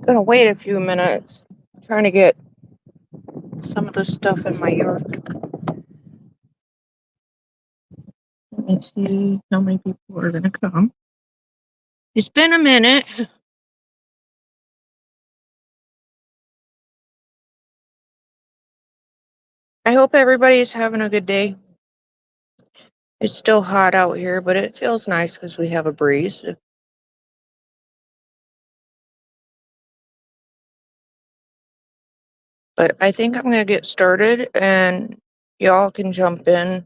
Gonna wait a few minutes. Trying to get some of the stuff in my yard. Let me see how many people are gonna come. It's been a minute. I hope everybody's having a good day. It's still hot out here, but it feels nice because we have a breeze. But I think I'm gonna get started and y'all can jump in.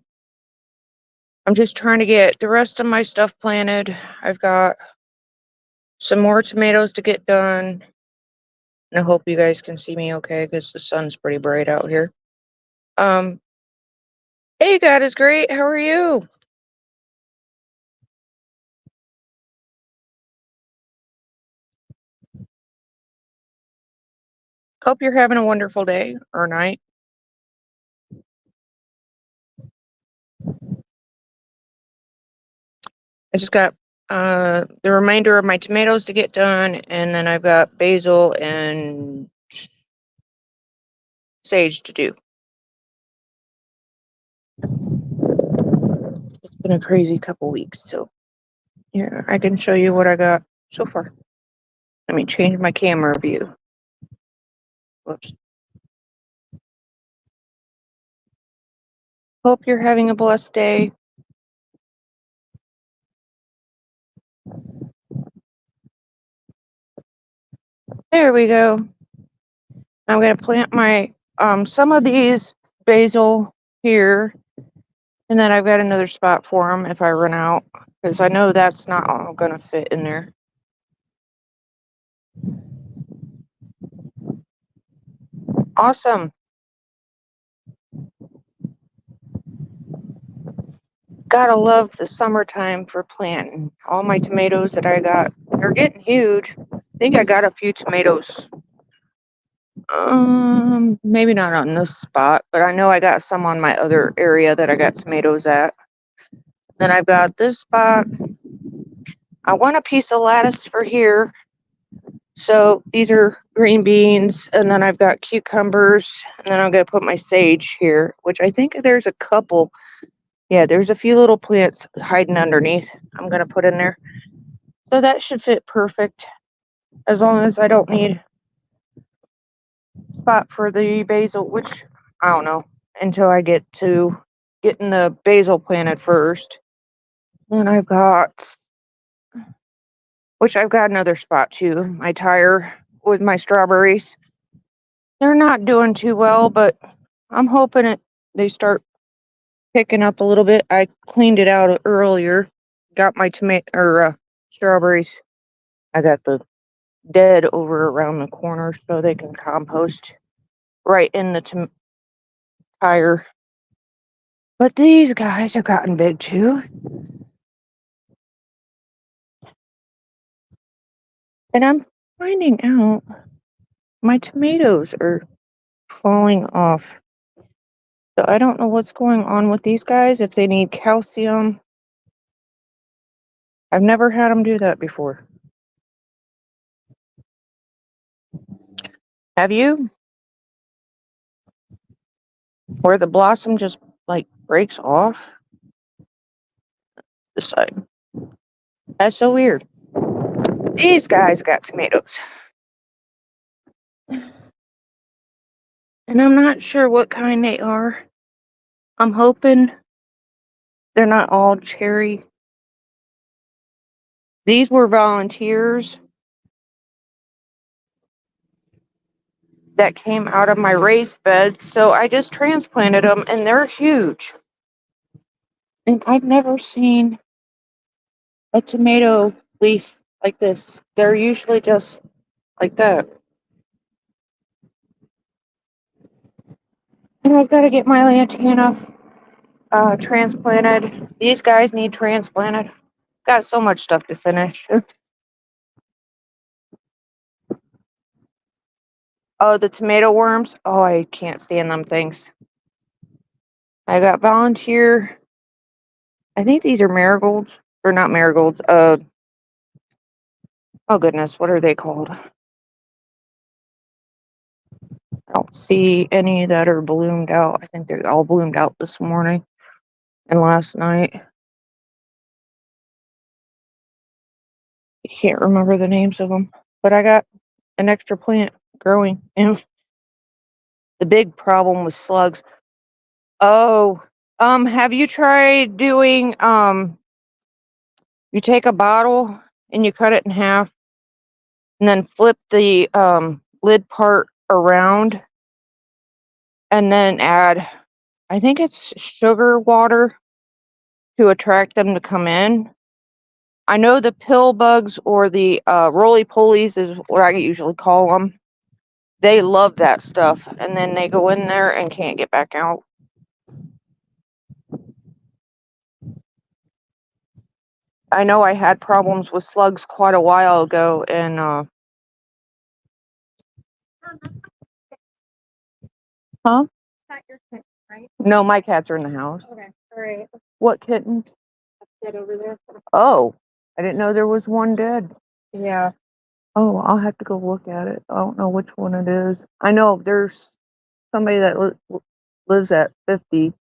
I'm just trying to get the rest of my stuff planted. I've got some more tomatoes to get done. And I hope you guys can see me okay because the sun's pretty bright out here. Hey, God is great. How are you? Hope you're having a wonderful day or night. I just got the remainder of my tomatoes to get done, and then I've got basil and sage to do. It's been a crazy couple weeks, so yeah, I can show you what I got so far. Let me change my camera view. Whoops. Hope you're having a blessed day. There we go. I'm gonna plant my some of these basil here, and then I've got another spot for them if I run out, because I know that's not all gonna fit in there. Awesome. Gotta love the summertime for planting. All my tomatoes that I got, they're getting huge. I think I got a few tomatoes. Maybe not on this spot, but I know I got some on my other area that I got tomatoes at. Then I've got this spot. I want a piece of lettuce for here. So these are green beans, and then I've got cucumbers, and then I'm gonna put my sage here, which I think there's a couple. Yeah, there's a few little plants hiding underneath. I'm gonna put in there. So that should fit perfect, as long as I don't need spot for the basil, which I don't know until I get to getting the basil planted first. Then I've got another spot too. My tire with my strawberries. They're not doing too well, but I'm hoping they start picking up a little bit. I cleaned it out earlier. Got my strawberries. I got the dead over around the corner so they can compost right in the tire. But these guys have gotten big too. And I'm finding out my tomatoes are falling off. So I don't know what's going on with these guys, if they need calcium. I've never had them do that before. Have you? Where the blossom just like breaks off? This side. That's so weird. These guys got tomatoes. And I'm not sure what kind they are. I'm hoping they're not all cherry. These were volunteers that came out of my raised bed, so I just transplanted them, and they're huge. And I've never seen a tomato leaf like this. They're usually just like that. And I've got to get my lantana transplanted. These guys need transplanted. Got so much stuff to finish. Oh, the tomato worms. Oh, I can't stand them things. I got volunteer. I think these are marigolds. Or not marigolds. Oh goodness, what are they called? I don't see any that are bloomed out. I think they're all bloomed out this morning and last night. I can't remember the names of them, but I got an extra plant growing. And the big problem with slugs. Oh, have you tried doing, you take a bottle and you cut it in half and then flip the, lid part around and then add, I think it's sugar water to attract them to come in. I know the pill bugs or the roly-polies is what I usually call them. They love that stuff, and then they go in there and can't get back out. I know I had problems with slugs quite a while ago, and huh? Not your kitten, right? No, my cats are in the house. Okay, all right. What kitten? That's dead over there. Oh, I didn't know there was one dead. Yeah. Oh, I'll have to go look at it. I don't know which one it is. I know there's somebody that lives at 50, and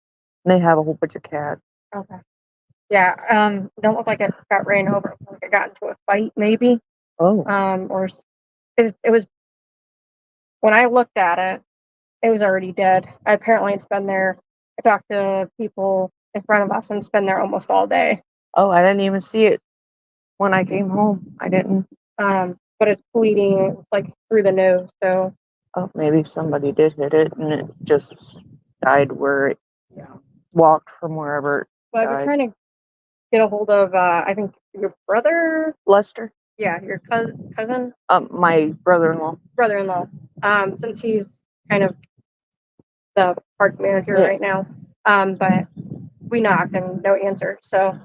they have a whole bunch of cats. Okay. Yeah. Don't look like it got ran over. It looked like it got into a fight, maybe. Oh, Or it was when I looked at it, it was already dead. Apparently, it's been there. I talked to people in front of us, and it's been there almost all day. oh, I didn't even see it when I came home. I didn't. But it's bleeding like through the nose. So Oh, maybe somebody did hit it and it just died where it walked from wherever it But I've been died. trying to get a hold of, I think your brother. Lester? Yeah, your cousin. My brother-in-law. Brother-in-law. Since he's kind of the park manager Yeah. right now. But we knocked and no answer. So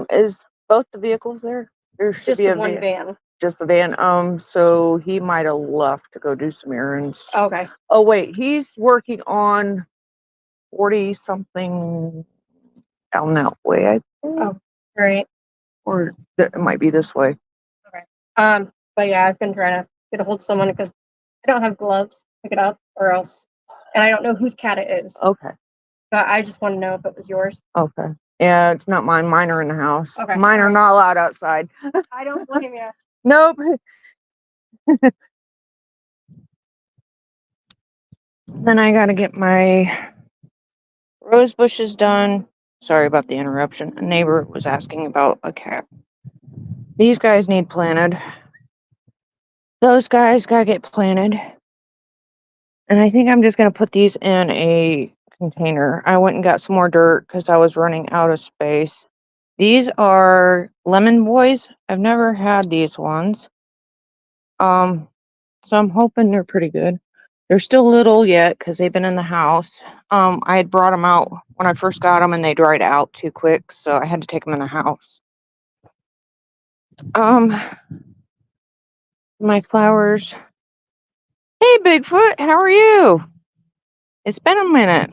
Is both the vehicles there? There should just be the a one van. just the van. So he might have left to go do some errands. Okay. Oh wait, he's working on 40 something down that way, I think. Oh, right. Or it might be this way. Okay. But yeah, I've been trying to get a hold of someone because I don't have gloves to pick it up or else, and I don't know whose cat it is. Okay. But I just want to know if it was yours. Okay. Yeah, it's not mine. Mine are in the house. Okay. Mine are not allowed outside. I don't blame you. Nope. Then I gotta get my rose bushes done. Sorry about the interruption. A neighbor was asking about a cat. These guys need planted. Those guys gotta get planted. And I think I'm just gonna put these in a container. I went and got some more dirt because I was running out of space. These are lemon boys. I've never had these ones. So I'm hoping they're pretty good. They're still little yet because they've been in the house. I had brought them out when I first got them and they dried out too quick, so I had to take them in the house. My flowers. Hey, Bigfoot, how are you? It's been a minute.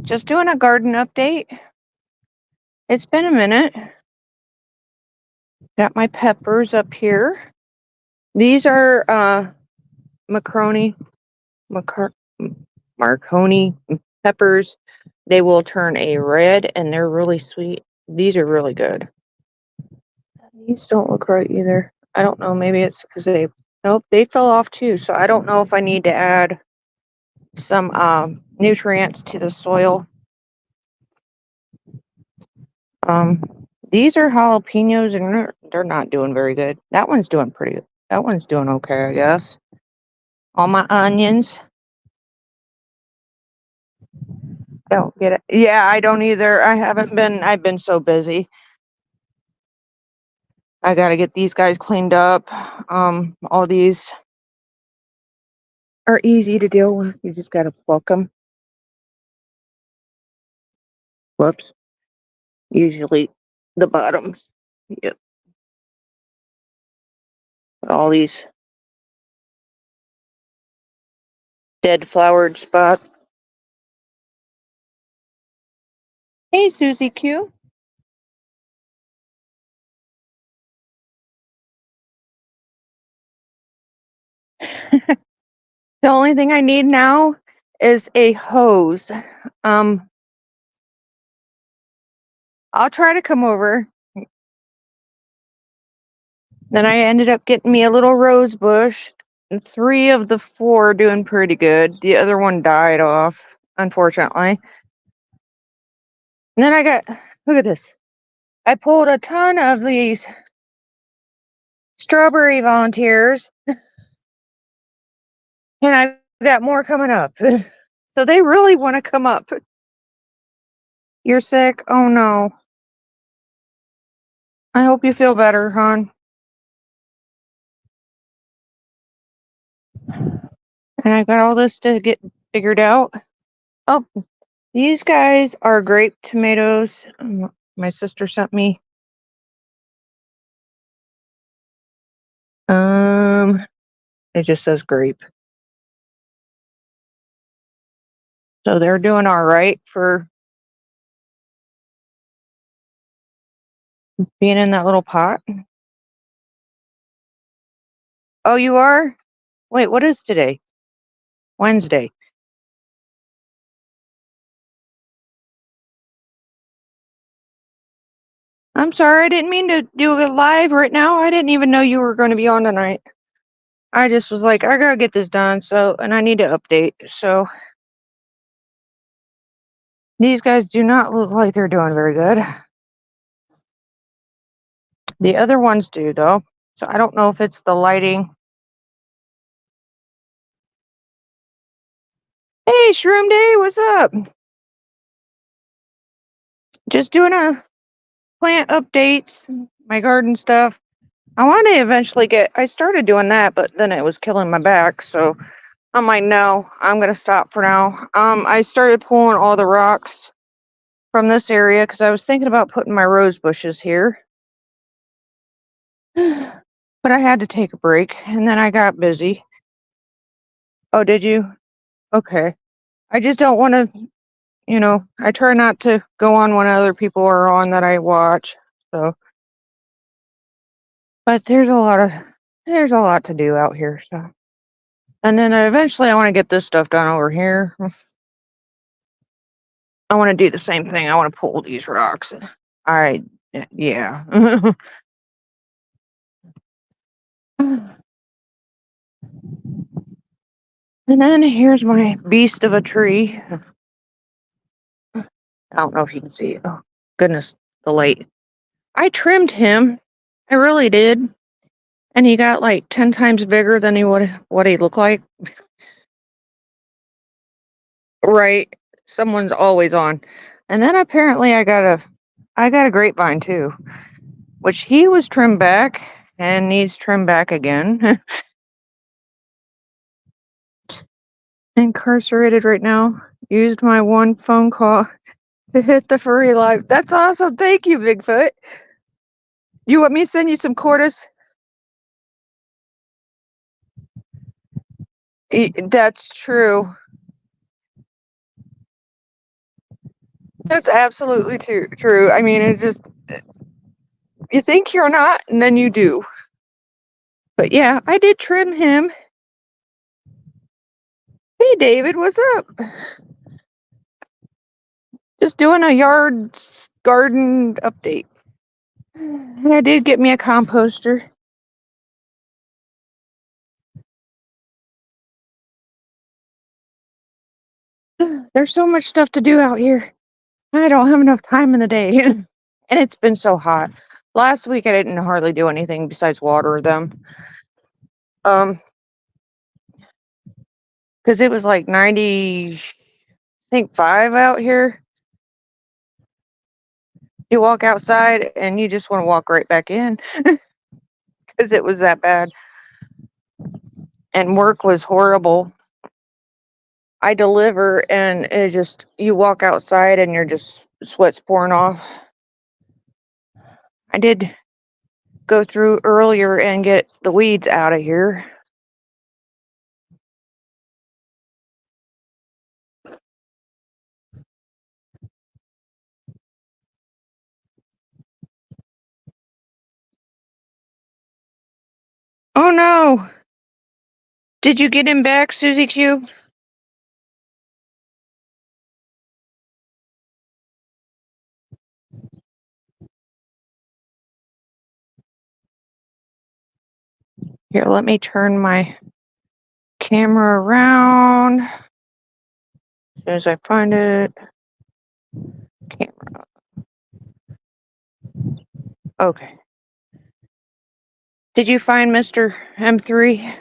Just doing a garden update. It's been a minute. Got my peppers up here. These are Marconi peppers. They will turn a red and they're really sweet. These are really good. These don't look right either. I don't know. Maybe it's because nope, they fell off too. So I don't know if I need to add some nutrients to the soil. These are jalapenos and they're not doing very good. That one's doing pretty good. That one's doing okay, I guess. All my onions. Don't get it. Yeah, I don't either. I've been so busy. I got to get these guys cleaned up. All these are easy to deal with. You just got to pluck them. Whoops. Usually the bottoms. Yep. All these dead flowered spots. Hey, Susie Q. The only thing I need now is a hose. Um, I'll try to come over. Then I ended up getting me a little rose bush. And 3 of the 4 are doing pretty good. The other one died off, unfortunately. And then I got, look at this. I pulled a ton of these strawberry volunteers, and I've got more coming up. So they really want to come up. You're sick? Oh no. I hope you feel better, hon. And I got all this to get figured out. Oh, these guys are grape tomatoes. My sister sent me. It just says grape. So they're doing all right for being in that little pot. Oh, you are? Wait, what is today? Wednesday. I'm sorry, I didn't mean to do a live right now. I didn't even know you were going to be on tonight. I just was like, I gotta get this done, and I need to update. So these guys do not look like they're doing very good. The other ones do, though. So I don't know if it's the lighting. Hey, Shroom Day, what's up? Just doing a plant updates, my garden stuff. I want to eventually I started doing that, but then it was killing my back. So I'm like, no, I'm going to stop for now. I started pulling all the rocks from this area because I was thinking about putting my rose bushes here. But I had to take a break and then I got busy. Oh, did you? Okay. I just don't want to, I try not to go on when other people are on that I watch. So, but there's a lot to do out here. So, and then eventually I want to get this stuff done over here. I want to do the same thing. I want to pull these rocks. Yeah. And then here's my beast of a tree. I don't know if you can see it. Oh, goodness, the light. I trimmed him. I really did. And he got like 10 times bigger than what he looked like. Right. Someone's always on. And then apparently I got a grapevine too, which he was trimmed back and needs trimmed back again. Incarcerated right now. Used my one phone call to hit the furry live. That's awesome. Thank you, Bigfoot. You want me to send you some quarters? That's true. That's absolutely true. I mean, you think you're not, and then you do. But yeah, I did trim him. Hey, David, what's up? Just doing a garden update. And I did get me a composter. There's so much stuff to do out here. I don't have enough time in the day. And it's been so hot. Last week I didn't hardly do anything besides water them. Because it was like 90, I think 5 out here. You walk outside and you just want to walk right back in because it was that bad. And work was horrible. I deliver and you walk outside and you're just sweat's pouring off. I did go through earlier and get the weeds out of here. Oh no. Did you get him back, Susie Q? Here, let me turn my camera around. As soon as I find it. Camera. Okay. Did you find Mr. M3?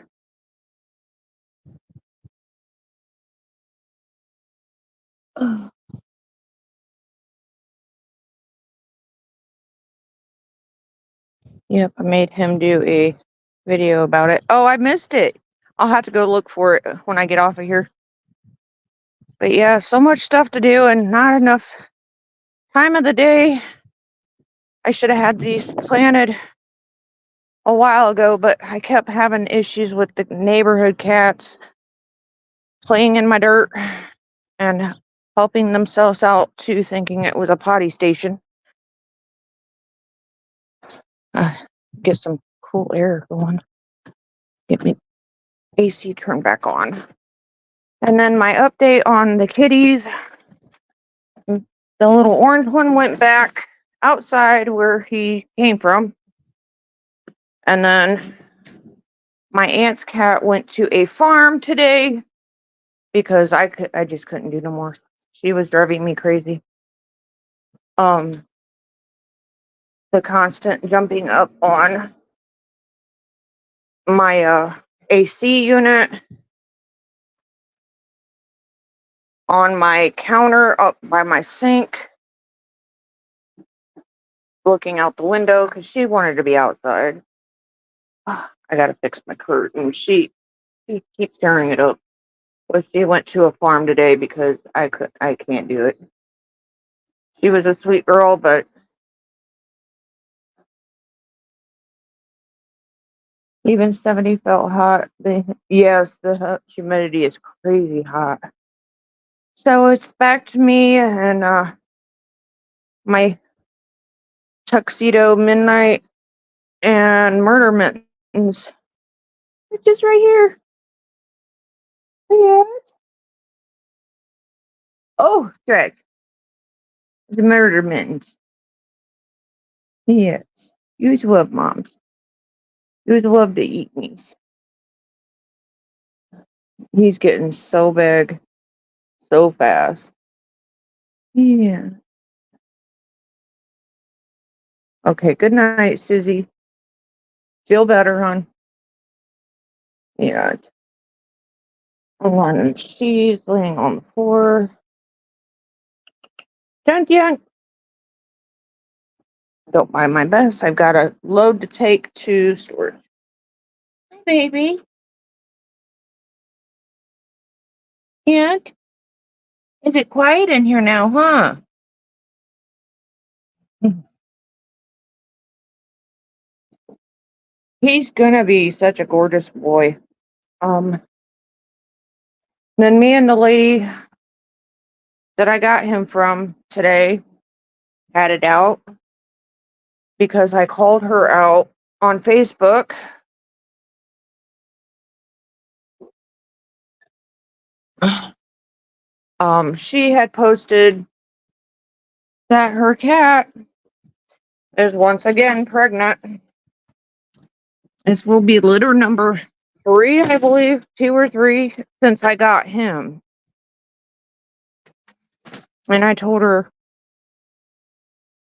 Yep, I made him do a video about it. Oh, I missed it. I'll have to go look for it when I get off of here. But yeah, so much stuff to do and not enough time of the day. I should have had these planted a while ago, but I kept having issues with the neighborhood cats playing in my dirt and helping themselves out too, thinking it was a potty station. Get some cool air going. Get me AC turned back on. And then my update on the kitties. The little orange one went back outside where he came from. And then my aunt's cat went to a farm today because I just couldn't do no more. She was driving me crazy. The constant jumping up on my AC unit, on my counter up by my sink, looking out the window because she wanted to be outside. I gotta fix my curtain. She keeps tearing it up. Well, she went to a farm today because I can't do it. She was a sweet girl, but even 70 felt hot. Yes, the humidity is crazy hot. So it's back to me and my tuxedo midnight and murder mittens. It's just right here. Yes. Oh, stretch. The murder mittens. Yes. Use love, moms. Use love to eat these. He's getting so big, so fast. Yeah. Okay, good night, Susie. Feel better, hon. Yeah. One, she's laying on the floor. Junk. Don't mind my best. I've got a load to take to storage. Hi, baby. Aunt, is it quiet in here now, huh? He's gonna be such a gorgeous boy. Then me and the lady that I got him from today had it out because I called her out on Facebook. She had posted that her cat is once again pregnant. This will be litter number 3, I believe, 2 or 3 since I got him. And I told her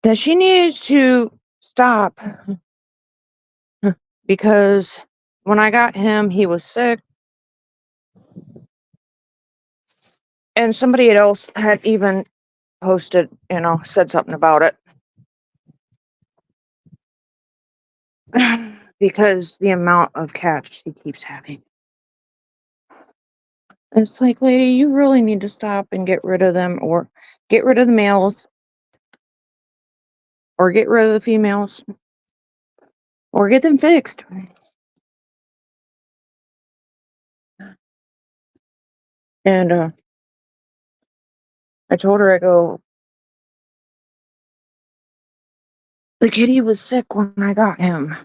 that she needs to stop because when I got him, he was sick. And somebody else had even posted, said something about it. Because the amount of cats she keeps having. It's like, lady, you really need to stop and get rid of them, or get rid of the males, or get rid of the females, or get them fixed. And I told her, I go, the kitty was sick when I got him.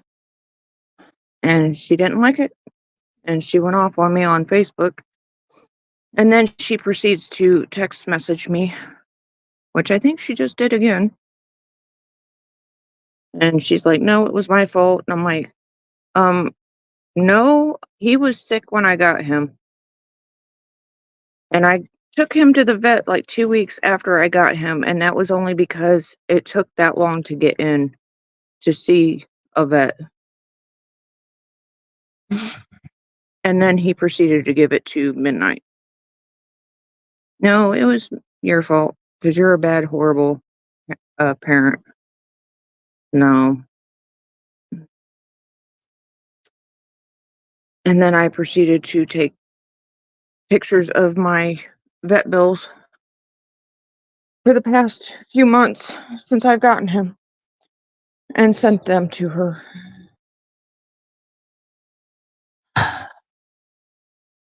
And she didn't like it. and she went off on me on Facebook. And then she proceeds to text message me, which I think she just did again. And she's like, no, it was my fault. And I'm like, no, he was sick when I got him. And I took him to the vet like 2 weeks after I got him. And that was only because it took that long to get in to see a vet. And then he proceeded to give it to midnight. No, it was your fault because you're a bad, horrible parent. No. And then I proceeded to take pictures of my vet bills for the past few months since I've gotten him and sent them to her.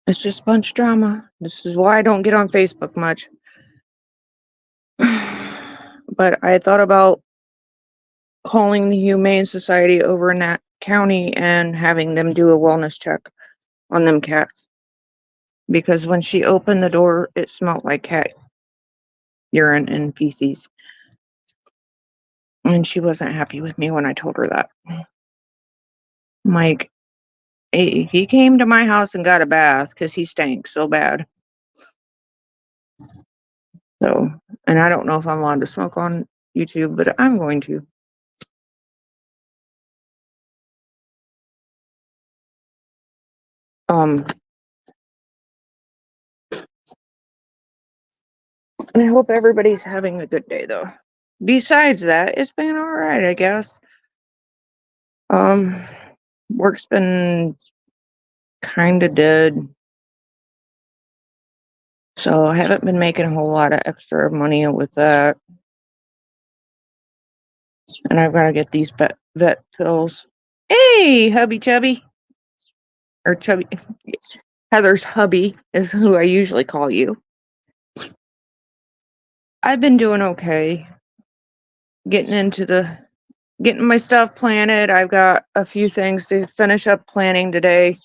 It's just a bunch of drama. This is why I don't get on Facebook much. But I thought about calling the Humane Society over in that county and having them do a wellness check on them cats. Because when she opened the door, it smelled like cat urine and feces. And she wasn't happy with me when I told her that. I'm like, he came to my house and got a bath because he stank so bad. So, and I don't know if I'm allowed to smoke on YouTube, but I'm going to. And I hope everybody's having a good day though. Besides that, it's been all right, I guess. Work's been kind of dead. So I haven't been making a whole lot of extra money with that. And I've got to get these vet pills. Hey, hubby chubby. Or chubby. Heather's hubby is who I usually call you. I've been doing okay. Getting my stuff planted. I've got a few things to finish up planning today.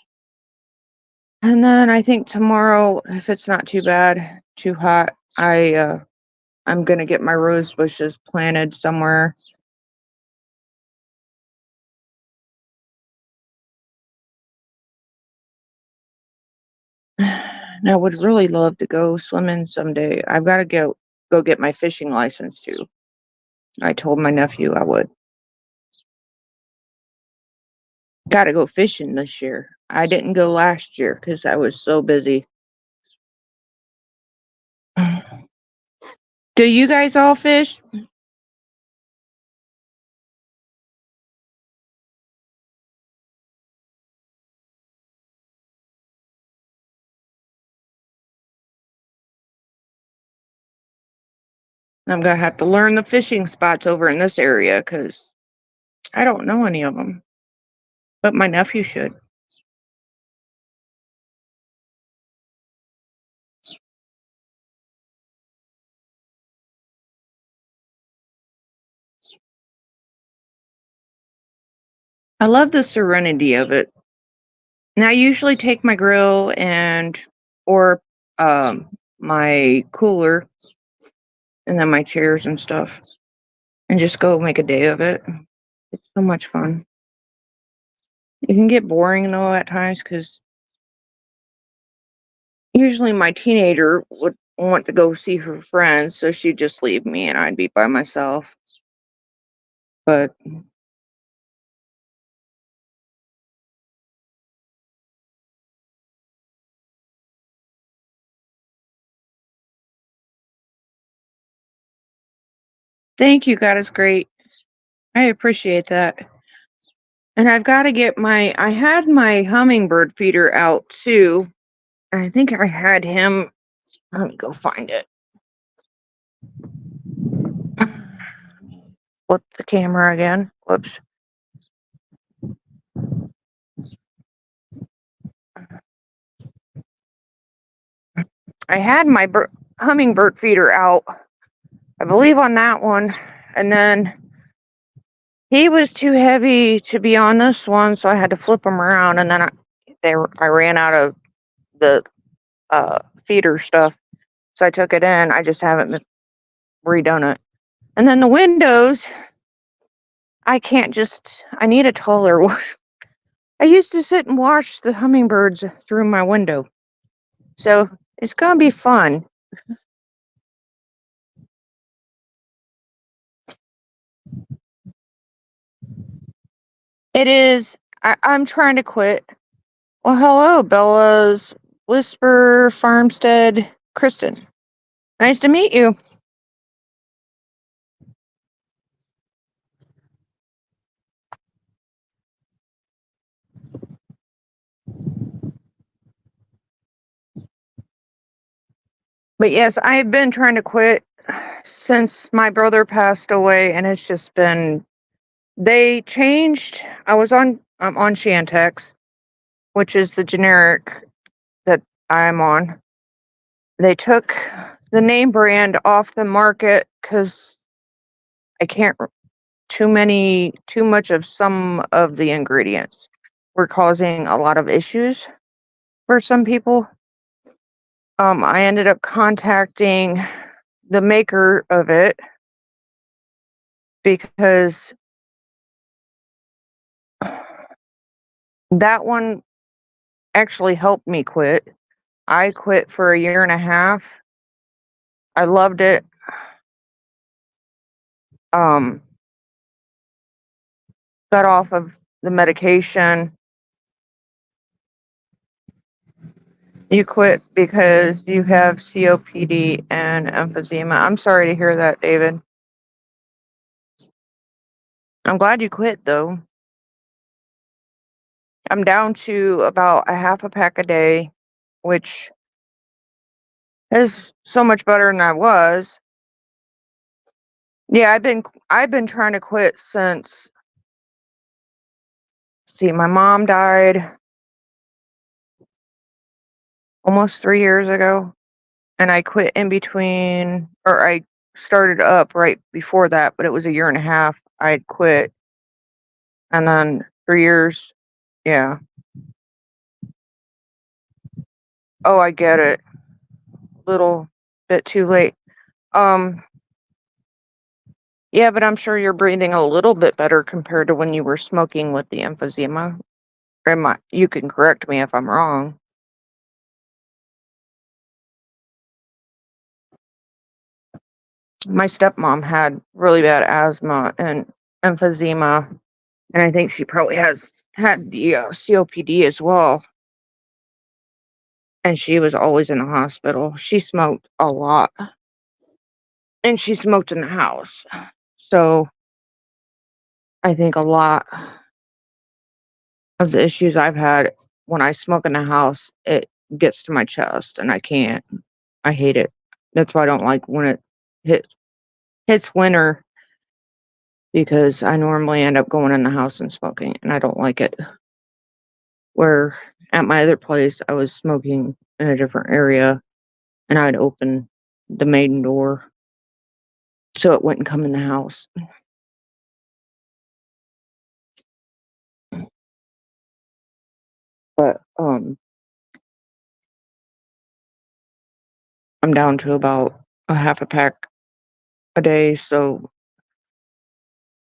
And then I think tomorrow, if it's not too bad, too hot, I'm gonna get my rose bushes planted somewhere. And I would really love to go swimming someday. I've got to go get my fishing license too. I told my nephew I would. Got to go fishing this year. I didn't go last year because I was so busy. Do you guys all fish? I'm gonna have to learn the fishing spots over in this area because I don't know any of them. But my nephew should. I love the serenity of it. And I usually take my grill or my cooler and then my chairs and stuff and just go make a day of it. It's so much fun. It can get boring though at times because usually my teenager would want to go see her friends, so she'd just leave me and I'd be by myself. But thank you, God is great. I appreciate that. And I've got to get I had my hummingbird feeder out too. And I think I had him, let me go find it. Flip the camera again. Whoops. I had my hummingbird feeder out, I believe, on that one. And then he was too heavy to be on this one, so I had to flip him around. And then I ran out of the feeder stuff, so I took it in. I just haven't redone it. And then the windows, I need a taller one. I used to sit and watch the hummingbirds through my window. So it's going to be fun. It is. I'm trying to quit. Well, hello, Bella's Whisper Farmstead Kristen. Nice to meet you. But yes, I've been trying to quit since my brother passed away, and it's just been. They changed. I'm on Shantex, which is the generic that I'm on. They took the name brand off the market because I can't too much of some of the ingredients were causing a lot of issues for some people. I ended up contacting the maker of it because that one actually helped me quit. I quit for a year and a half. I loved it. Um, got off of the medication. You quit because you have COPD and emphysema. I'm sorry to hear that, David. I'm glad you quit, though. I'm down to about a half a pack a day, which is so much better than I was. Yeah, I've been trying to quit since. See, my mom died almost 3 years ago, and I quit in between, or I started up right before that, but it was a year and a half. I'd quit, and then 3 years. Yeah. Oh, I get it. Little bit too late. Um, yeah, but I'm sure you're breathing a little bit better compared to when you were smoking with the emphysema. You can correct me if I'm wrong. My stepmom had really bad asthma and emphysema, and I think she probably has had the COPD as well. And she was always in the hospital. She smoked a lot, and she smoked in the house. So I think a lot of the issues I've had when I smoke in the house, it gets to my chest, and I can't. I hate it. That's why I don't like when it hits winter because I normally end up going in the house and smoking, and I don't like it. Where at my other place, I was smoking in a different area, and I'd open the main door so it wouldn't come in the house. But I'm down to about a half a pack a day. So,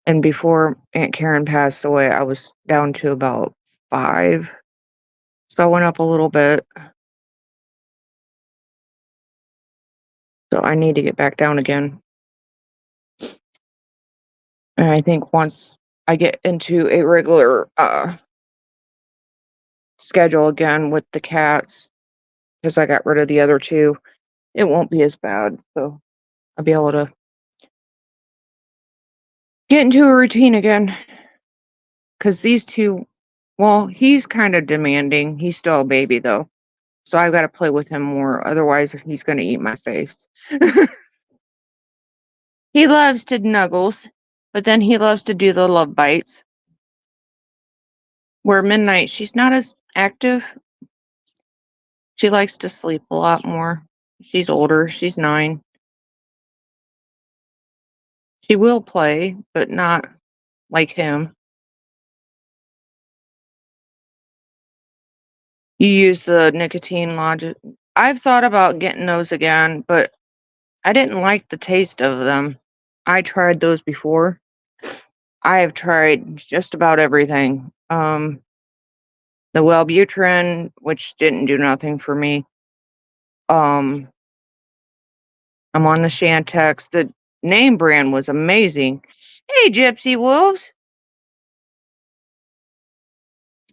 and before Aunt Karen passed away, I was down to about 5. So I went up a little bit. So I need to get back down again. And I think once I get into a regular schedule again with the cats, because I got rid of the other two, it won't be as bad. So I'll be able to get into a routine again. Because these two, well, he's kind of demanding. He's still a baby, though. So I've got to play with him more. Otherwise, he's going to eat my face. He loves to nuggles, but then he loves to do the love bites. Where Midnight, she's not as active. She likes to sleep a lot more. She's older. She's 9. She will play, but not like him. You use the nicotine lodge. I've thought about getting those again, but I didn't like the taste of them. I tried those before. I have tried just about everything. The Wellbutrin, which didn't do nothing for me. Um, I'm on the Shantex. The name brand was amazing. Hey, Gypsy Wolves.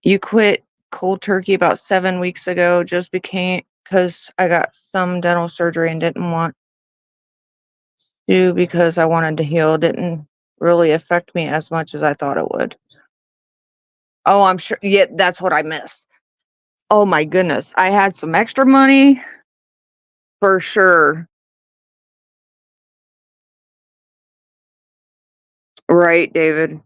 You quit cold turkey about 7 weeks ago, just became because I got some dental surgery and didn't want to because I wanted to heal. It didn't really affect me as much as I thought it would. Oh, I'm sure. Yeah, that's what I miss. Oh my goodness. I had some extra money for sure. Right, David.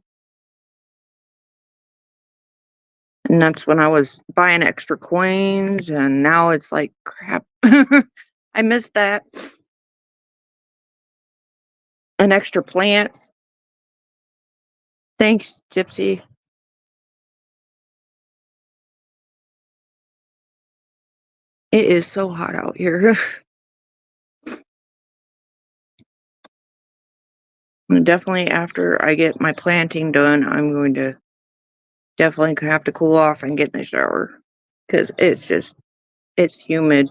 And that's when I was buying extra coins, and now it's like crap. I missed that. And extra plants. Thanks, Gypsy. It is so hot out here. And definitely after I get my planting done, I'm going to definitely have to cool off and get in the shower because it's humid.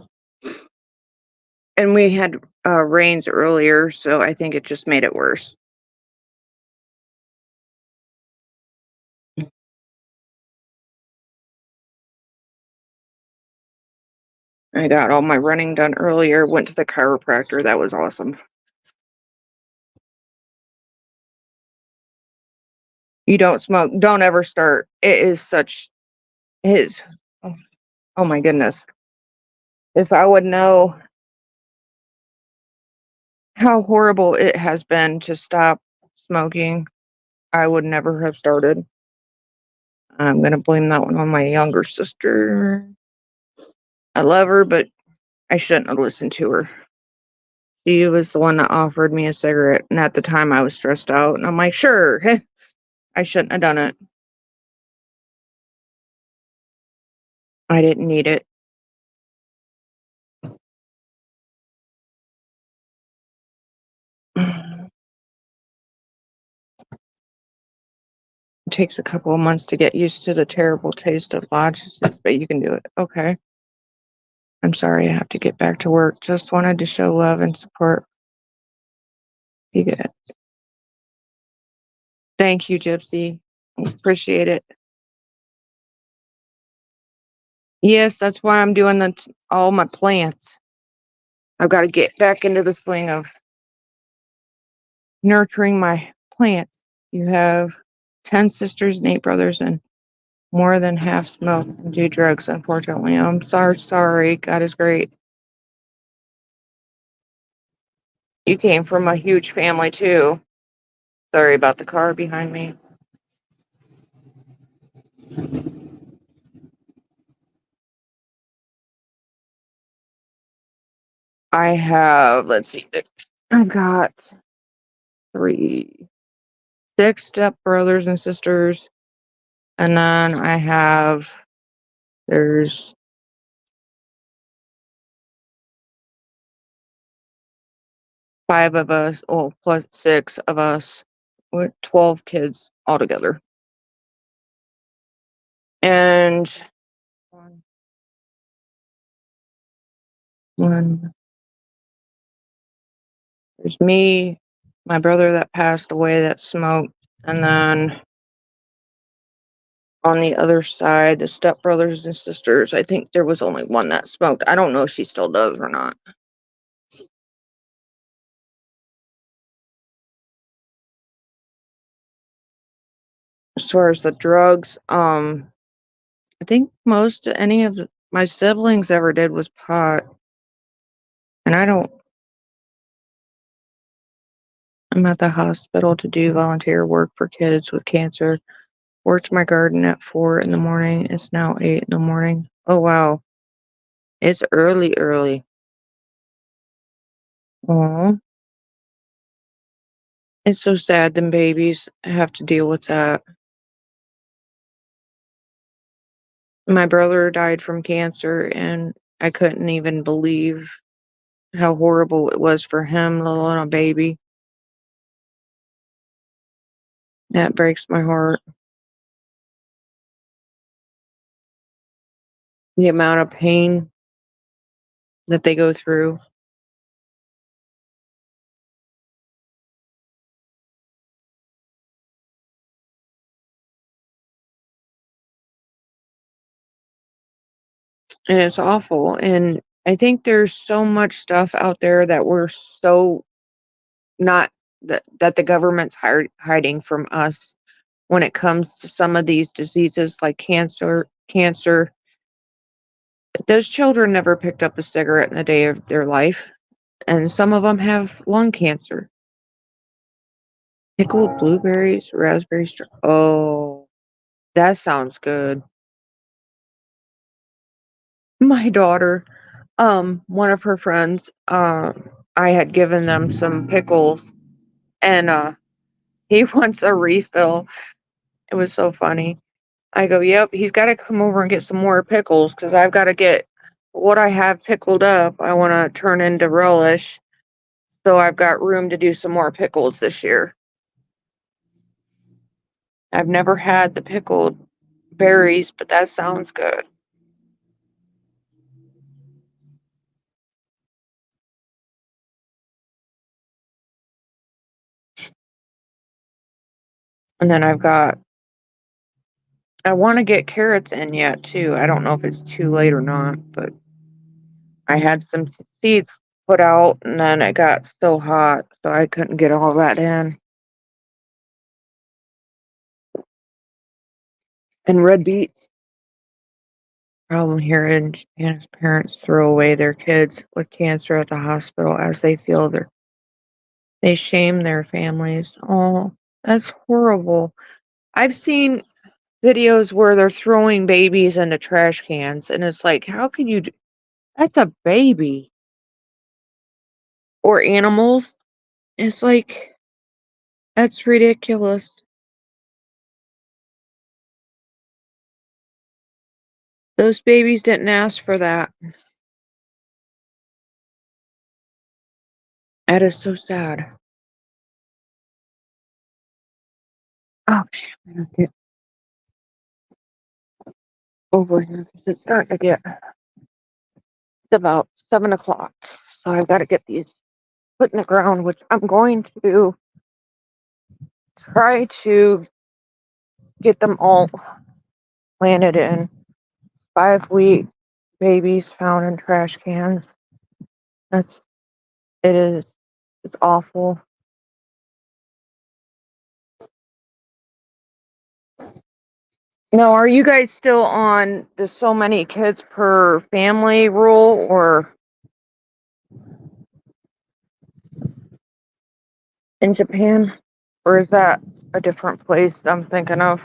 And we had rains earlier, so I think it just made it worse. I got all my running done earlier, went to the chiropractor. That was awesome. You don't smoke, don't ever start. It is such, it is, oh, oh my goodness. If I would know how horrible it has been to stop smoking, I would never have started. I'm going to blame that one on my younger sister. I love her, but I shouldn't have listened to her. She was the one that offered me a cigarette, and at the time I was stressed out, and I'm like, sure, I shouldn't have done it. I didn't need it. It takes a couple of months to get used to the terrible taste of lozenges, but you can do it. Okay. I'm sorry I have to get back to work. Just wanted to show love and support. Be good. Thank you, Gypsy. Appreciate it. Yes, that's why I'm doing all my plants. I've got to get back into the swing of nurturing my plants. You have 10 sisters and 8 brothers, and more than half smoke and do drugs, unfortunately. I'm sorry. God is great. You came from a huge family, too. Sorry about the car behind me. I have, let's see, I've got 6 step brothers and sisters. And then there's 5 of us, oh, plus 6 of us. We're 12 kids altogether. And one, there's me, my brother that passed away that smoked, and then on the other side, the stepbrothers and sisters, I think there was only one that smoked. I don't know if she still does or not. As far as the drugs, I think most any of my siblings ever did was pot. And I'm at the hospital to do volunteer work for kids with cancer. Worked my garden at 4 in the morning. It's now 8 in the morning. Oh, wow. It's early, early. Aw. It's so sad them babies have to deal with that. My brother died from cancer, and I couldn't even believe how horrible it was for him, let alone a baby. That breaks my heart. The amount of pain that they go through. And it's awful. And I think there's so much stuff out there that we're so not that the government's hiding from us when it comes to some of these diseases like cancer. Those children never picked up a cigarette in a day of their life, and some of them have lung cancer. Pickled blueberries, oh, that sounds good. My daughter, one of her friends, I had given them some pickles, and he wants a refill. It was so funny. I go, yep, he's got to come over and get some more pickles because I've got to get what I have pickled up. I want to turn into relish, so I've got room to do some more pickles this year. I've never had the pickled berries, but that sounds good. And then I want to get carrots in yet too. I don't know if it's too late or not, but I had some seeds put out and then it got so hot, so I couldn't get all that in. And red beets. Problem here in Japan is parents throw away their kids with cancer at the hospital as they feel they shame their families. Oh, that's horrible. I've seen videos where they're throwing babies into trash cans, and it's like, how can you do that's a baby. Or animals. It's like, that's ridiculous. Those babies didn't ask for that. That is so sad. Okay, I'm gonna get over here because it's starting to get it's about 7 o'clock. So I've got to get these put in the ground, which I'm going to try to get them all planted in. 5 week babies found in trash cans. That's it is it's awful. Now, are you guys still on the so many kids per family rule or in Japan? Or is that a different place I'm thinking of?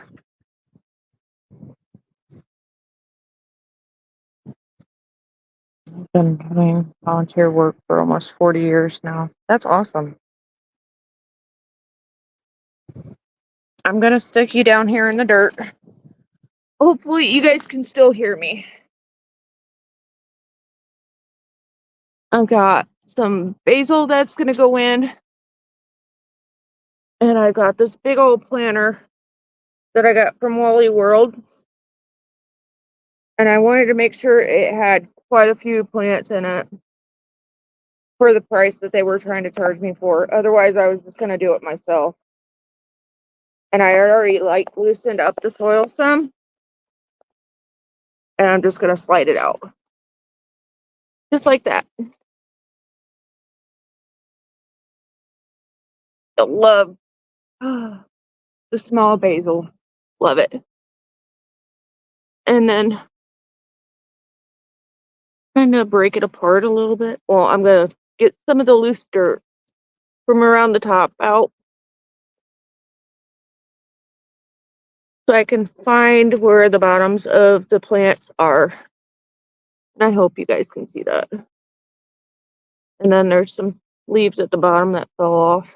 I've been doing volunteer work for almost 40 years now. That's awesome. I'm gonna stick you down here in the dirt. Hopefully you guys can still hear me. I've got some basil that's gonna go in, and I've got this big old planter that I got from Wally World. And I wanted to make sure it had quite a few plants in it for the price that they were trying to charge me for. Otherwise, I was just gonna do it myself. And I had already loosened up the soil some, and I'm just gonna slide it out. Just like that. I love the small basil. Love it. And then kind of break it apart a little bit. Well, I'm gonna get some of the loose dirt from around the top out so I can find where the bottoms of the plants are. And I hope you guys can see that. And then there's some leaves at the bottom that fell off.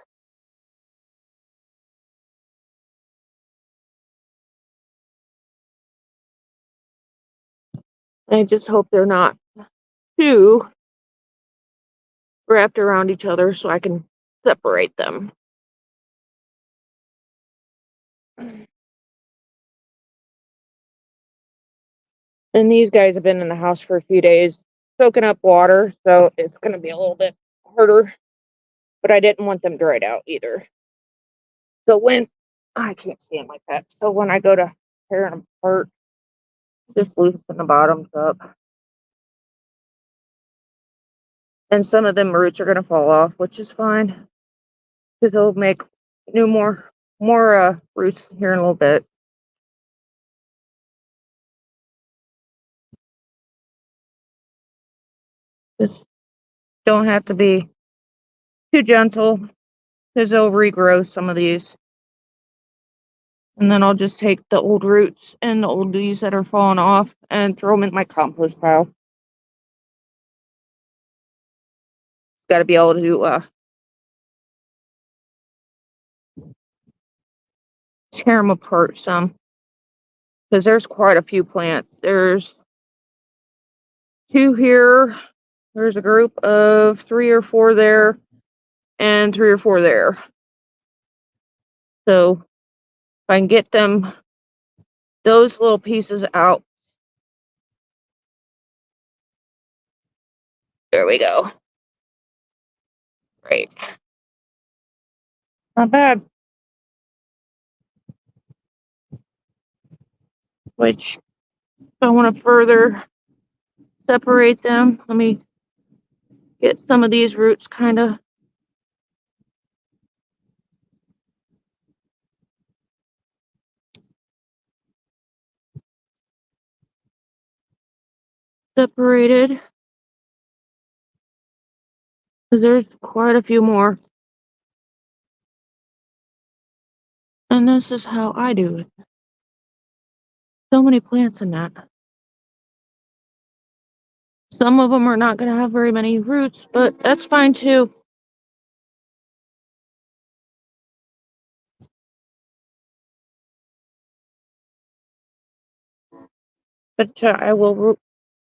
I just hope they're not too wrapped around each other so I can separate them. And these guys have been in the house for a few days, soaking up water, so it's going to be a little bit harder. But I didn't want them dried out either. So when I can't stand like that, so when I go to tear them apart, just loosen the bottoms up. And some of them roots are going to fall off, which is fine because they'll make more roots here in a little bit. Just don't have to be too gentle because they'll regrow some of these. And then I'll just take the old roots and the old leaves that are falling off and throw them in my compost pile. Got to be able to tear them apart some because there's quite a few plants. There's 2 here. There's a group of 3 or 4 there and 3 or 4 there. So if I can get them, those little pieces out. There we go. Great. Not bad. Which I want to further separate them. Let me get some of these roots kind of separated. Because there's quite a few more. And this is how I do it. So many plants in that. Some of them are not going to have very many roots, but that's fine too. But I will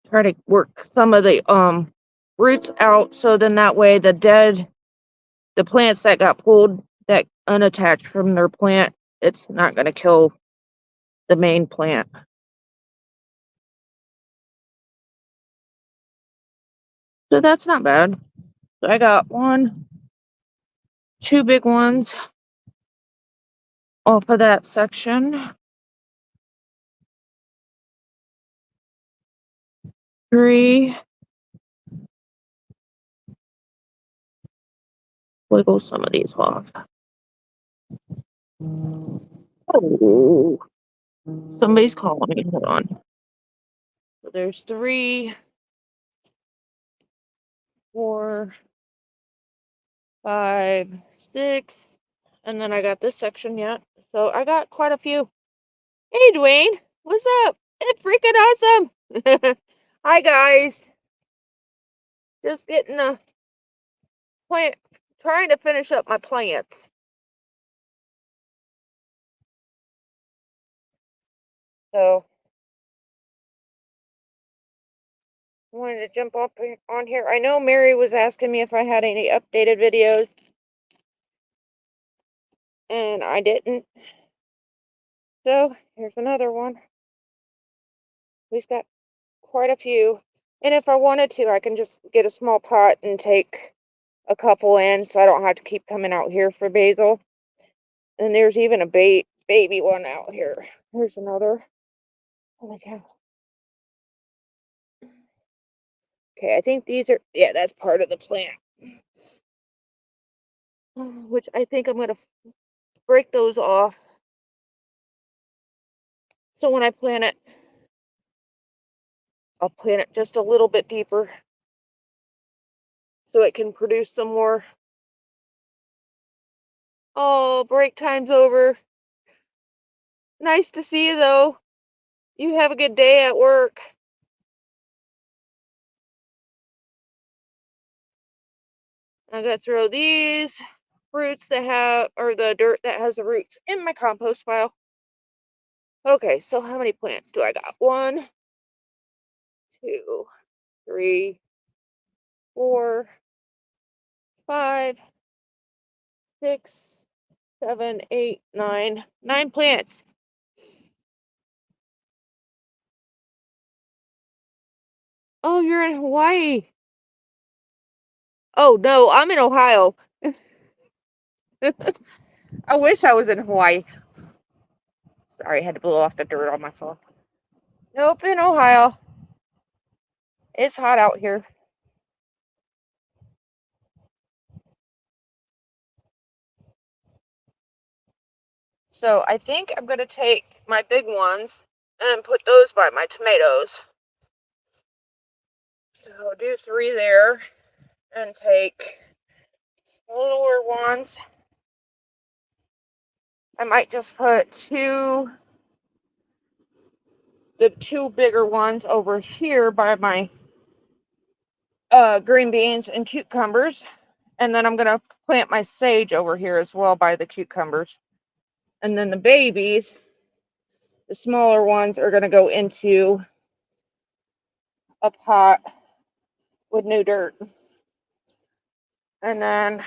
try to work some of the roots out so then that way the plants that got pulled, that unattached from their plant, it's not going to kill the main plant. So that's not bad. So I got 2 big ones off of that section. 3. Wiggle some of these off. Oh, somebody's calling me. Hold on. So there's 3, 4, 5, 6, and then I got this section yet. So I got quite a few. Hey, Dwayne, what's up? It's freaking awesome. Hi, guys. Just getting a plant, trying to finish up my plants. So I wanted to jump up on here. I know Mary was asking me if I had any updated videos, and I didn't. So here's another one. We've got quite a few. And if I wanted to, I can just get a small pot and take a couple in so I don't have to keep coming out here for basil. And there's even a baby one out here. Here's another. Oh my God. Okay, I think these are, yeah, that's part of the plant. Which I think I'm going to break those off. So when I plant it, I'll plant it just a little bit deeper so it can produce some more. Oh, break time's over. Nice to see you though. You have a good day at work. I'm gonna throw these roots that have, or the dirt that has the roots in my compost pile. Okay, so how many plants do I got? 1, 2, 3, 4, 5, 6, 7, 8, 9. 9 plants. Oh, you're in Hawaii. Oh, no, I'm in Ohio. I wish I was in Hawaii. Sorry, I had to blow off the dirt on my phone. Nope, in Ohio. It's hot out here. So I think I'm going to take my big ones and put those by my tomatoes. So I'll do 3 there and take lower ones. I might just put the 2 bigger ones over here by my green beans and cucumbers. And then I'm going to plant my sage over here as well by the cucumbers. And then the babies, the smaller ones, are going to go into a pot with new dirt. And then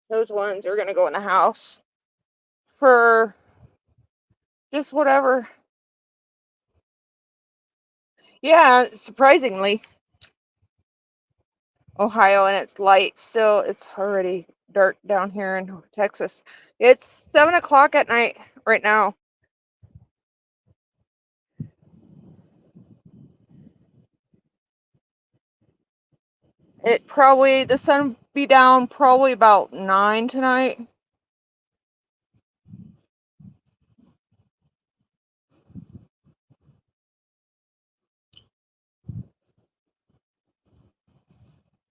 those ones are going to go in the house for just whatever. Yeah, surprisingly. Ohio, and it's light still. It's already dark down here in Texas. It's 7 o'clock at night right now. The sun will be down probably about 9 tonight.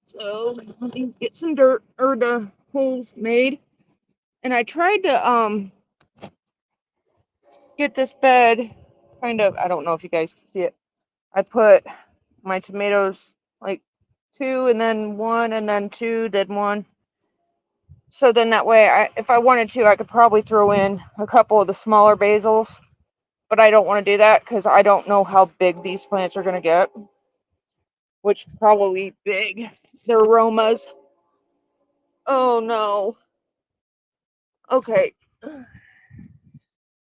So let me get some dirt or the holes made. And I tried to get this bed kind of, I don't know if you guys can see it. I put my tomatoes like 2 and then 1 and then 2, then 1. So then that way, if I wanted to, I could probably throw in a couple of the smaller basils. But I don't want to do that because I don't know how big these plants are going to get. Which probably big. They're aromas. Oh no. Okay.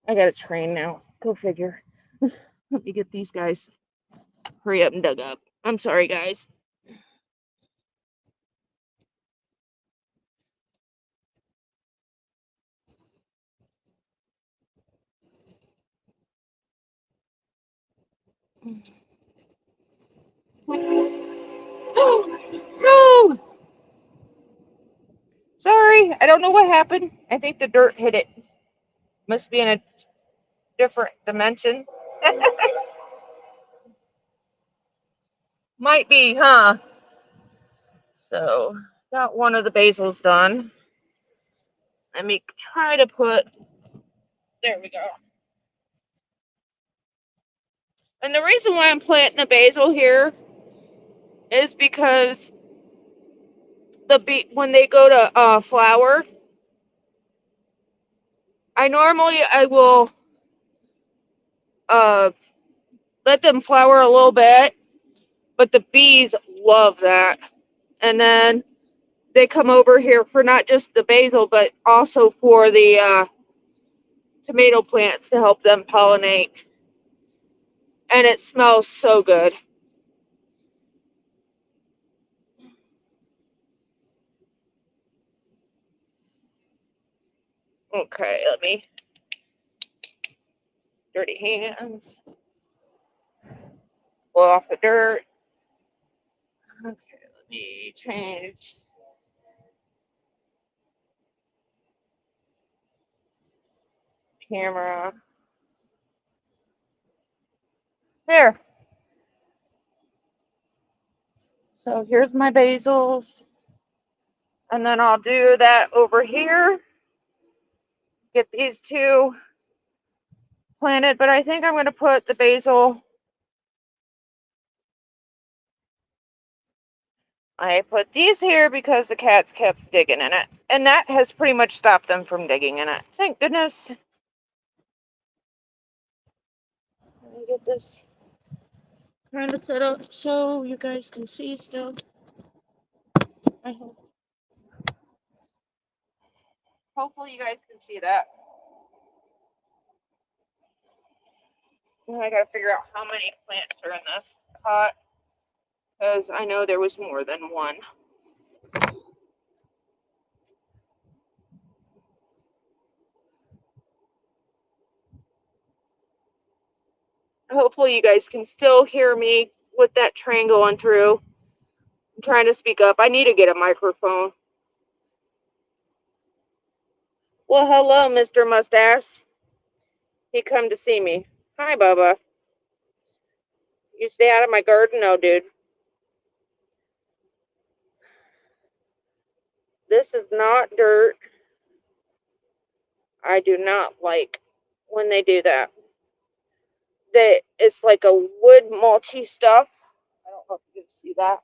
I got to train now. Go figure. Let me get these guys hurry up and dug up. I'm sorry, guys. No! Sorry, I don't know what happened. I think the dirt hit it. Must be in a different dimension. Might be, huh? So, got one of the basils done. Let me try to put, there we go. And the reason why I'm planting the basil here is because when they go to flower, I will let them flower a little bit, but the bees love that. And then they come over here for not just the basil, but also for the tomato plants to help them pollinate. And it smells so good. Okay, let me, dirty hands, blow off the dirt. Okay, let me change camera. There. So here's my basils. And then I'll do that over here. Get these 2 planted, but I think I'm going to put the basil. I put these here because the cats kept digging in it. And that has pretty much stopped them from digging in it. Thank goodness. Let me get this kind of set up so you guys can see still. I hope. Hopefully you guys can see that. I gotta figure out how many plants are in this pot, because I know there was more than one. Hopefully you guys can still hear me with that train going through. I'm trying to speak up. I need to get a microphone. Well, hello, Mr. Mustache. He come to see me. Hi, Bubba. You stay out of my garden? No, dude. This is not dirt. I do not like when they do that. It's like a wood mulchy stuff. I don't know if you can see that.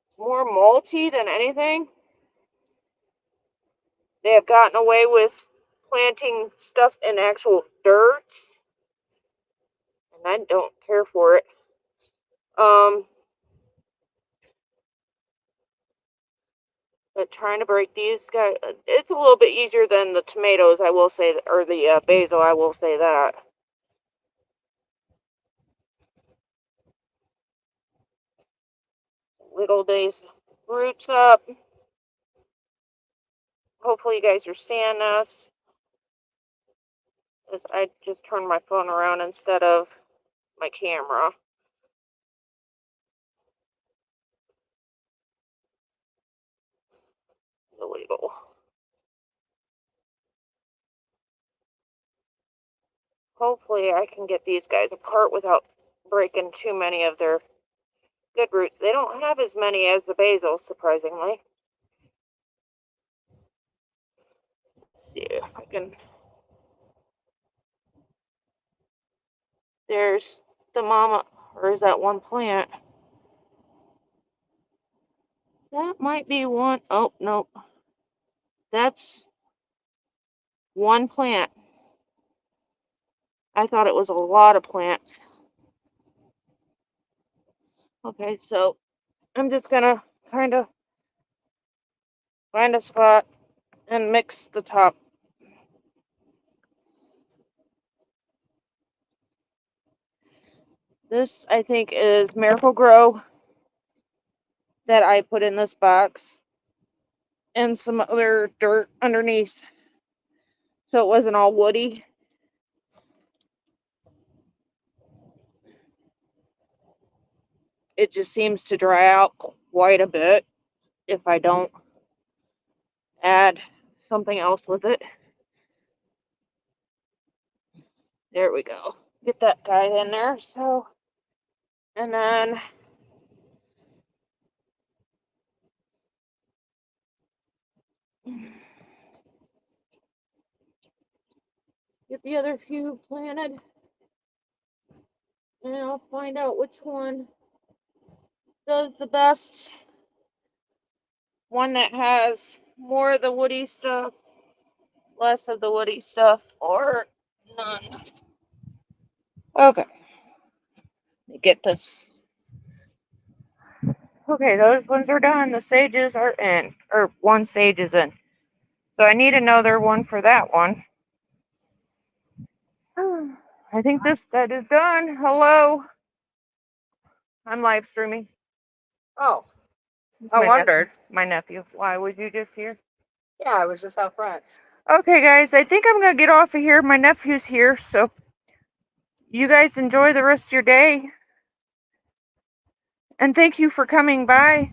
It's more mulchy than anything. They have gotten away with planting stuff in actual dirt, and I don't care for it. But trying to break these guys, it's a little bit easier than the tomatoes, I will say, or the basil, I will say that. Wiggle these roots up. Hopefully you guys are seeing this. As I just turned my phone around instead of my camera. Illegal. Hopefully I can get these guys apart without breaking too many of their good roots. They don't have as many as the basil, surprisingly. Let's see if I can. There's the mama, or is that one plant? That might be one. Oh, no. That's one plant. I thought it was a lot of plants. Okay, so I'm just gonna kind of find a spot and mix the top. This, I think, is Miracle Grow that I put in this box and some other dirt underneath so it wasn't all woody. It just seems to dry out quite a bit if I don't add something else with it. There we go. Get that guy in there. So, and then get the other few planted, and I'll find out which one does the best. One that has more of the woody stuff, less of the woody stuff, or none. Okay. Let me get this. Okay, those ones are done. The sages are in, or one sage is in. So I need another one for that one. I think this bed is done. Hello. I'm live streaming. Oh, It's I wondered. my nephew. Why was you just here? Yeah, I was just out front. Okay, guys, I think I'm gonna get off of here. My nephew's here, so you guys enjoy the rest of your day. And thank you for coming by.